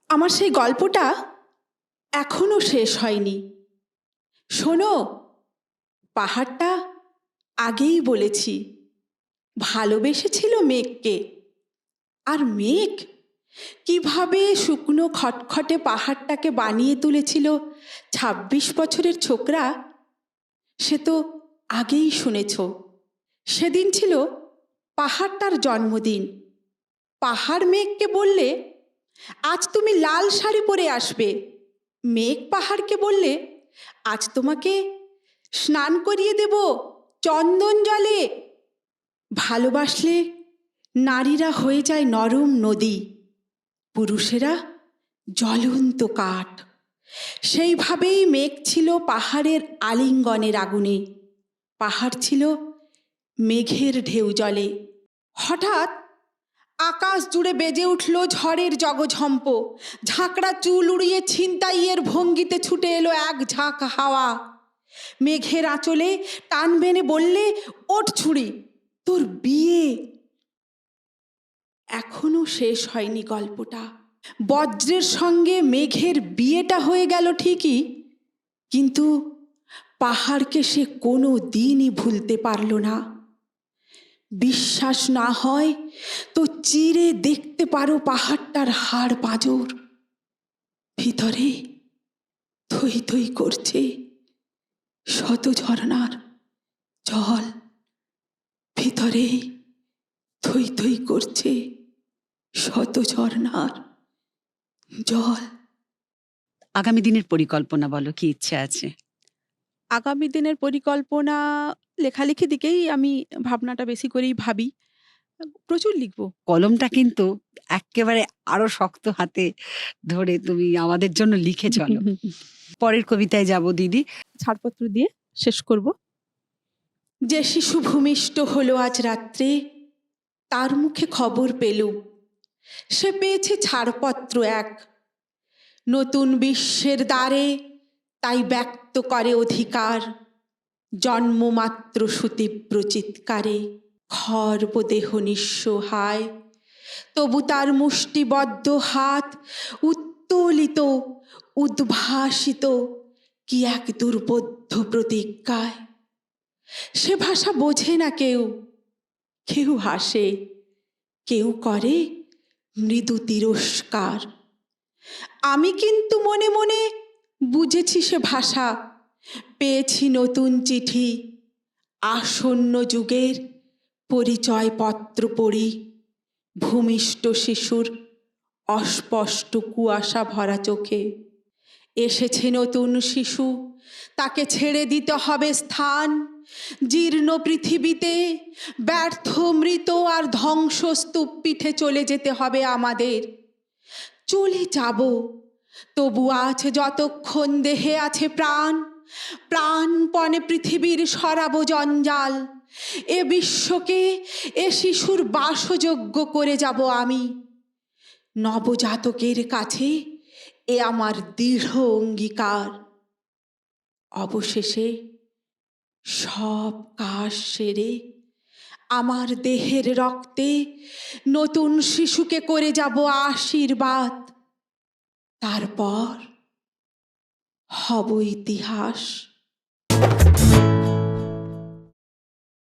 আমার সেই গল্পটা এখনো শেষ হয়নি। শোনো, পাহাড়টা আগেই বলেছি ভালোবেসেছিল মেঘকে, আর মেঘ কিভাবে শুকনো খটখটে পাহাড়টাকে বানিয়ে তুলেছিল ২৬ বছরের ছোকরা, সে তো আগেই শুনেছ। সেদিন ছিল পাহাড়টার জন্মদিন। পাহাড় মেঘকে বললে, আজ তুমি লাল শাড়ি পরে আসবে। মেঘ পাহাড়কে বললে, আজ তোমাকে স্নান করিয়ে দেব চন্দন জলে। ভালোবাসলে নারীরা হয়ে যায় নরম নদী, পুরুষেরা জ্বলন্ত কাঠ। সেইভাবেই মেঘ ছিল পাহাড়ের আলিঙ্গনের আগুনে, পাহাড় ছিল মেঘের ঢেউ জলে। হঠাৎ আকাশ জুড়ে বেজে উঠল ঝড়ের জগঝম্প। ঝাঁকড়া চুল উড়িয়ে ছিনতাইয়ের ভঙ্গিতে ছুটে এলো এক ঝাঁক হাওয়া। মেঘের আঁচলে টান বেনে বললে, ওঠ ছুরি, তোর বিয়ে। এখনো শেষ হয়নি গল্পটা। বজ্রের সঙ্গে মেঘের বিয়েটা হয়ে গেল ঠিকই, কিন্তু পাহাড়কে সে কোনো দিনই ভুলতে পারল না। বিশ্বাস না হয় তো চিরে দেখতে পারো পাহাড়টার হাড় পাঁজর। ভিতরে থই থই করছে শত ঝরনার জল, ভিতরে থই থই করছে শত ঝরনার জল। আগামী দিনের পরিকল্পনা বলো, কি ইচ্ছে আছে? আগামী দিনের পরিকল্পনা, লেখালেখি দিকেই আমি ভাবনাটা বেশি করেই ভাবি। প্রচুর লিখবো। কলমটা কিন্তু একেবারে আরো শক্ত হাতে ধরে তুমি আমাদের জন্য লিখে চলো। পরের কবিতায় যাব দিদি। ছাড়পত্র দিয়ে শেষ করব। যে শিশু ভূমিষ্ঠ হলো আজ রাত্রে, তার মুখে খবর পেলুম, সে পেয়েছে ছাড়পত্র এক। নতুন বিশ্বের দ্বারে তাই ব্যক্ত করে অধিকার, জন্মমাত্র সুতীব্র চিৎকারে। খর্বদেহ নিঃসহায়, তবু তার মুষ্টিবদ্ধ হাত উত্তোলিত, উদ্ভাসিত কি এক দুর্বোধ্য প্রতিজ্ঞায়। সে ভাষা বোঝে না কেউ, কেউ হাসে, কেউ করে মৃদু তিরস্কার। আমি কিন্তু মনে মনে বুঝেছি সে ভাষা। পেয়েছি নতুন চিঠি, আসন্ন যুগের পরিচয়পত্র পড়ি। ভূমিষ্ঠ শিশুর অস্পষ্ট কুয়াশা ভরা চোখে। এসেছে নতুন শিশু, তাকে ছেড়ে দিতে হবে স্থান। জীর্ণ পৃথিবীতে ব্যর্থ মৃত আর ধ্বংসস্তূপ পিঠে চলে যেতে হবে আমাদের। চলে যাব, তবু আজ যতক্ষণ দেহে আছে প্রাণ, প্রাণপণে পৃথিবীর সরাব জঞ্জাল। এ বিশ্বকে এ শিশুর বাসযোগ্য করে যাব আমি। নবজাতকের কাছে এ আমার দৃঢ় অঙ্গীকার। অবশেষে সব কাজ সেরে আমার দেহের রক্তে নতুন শিশুকে করে যাব আশীর্বাদ। তারপর হব ইতিহাস।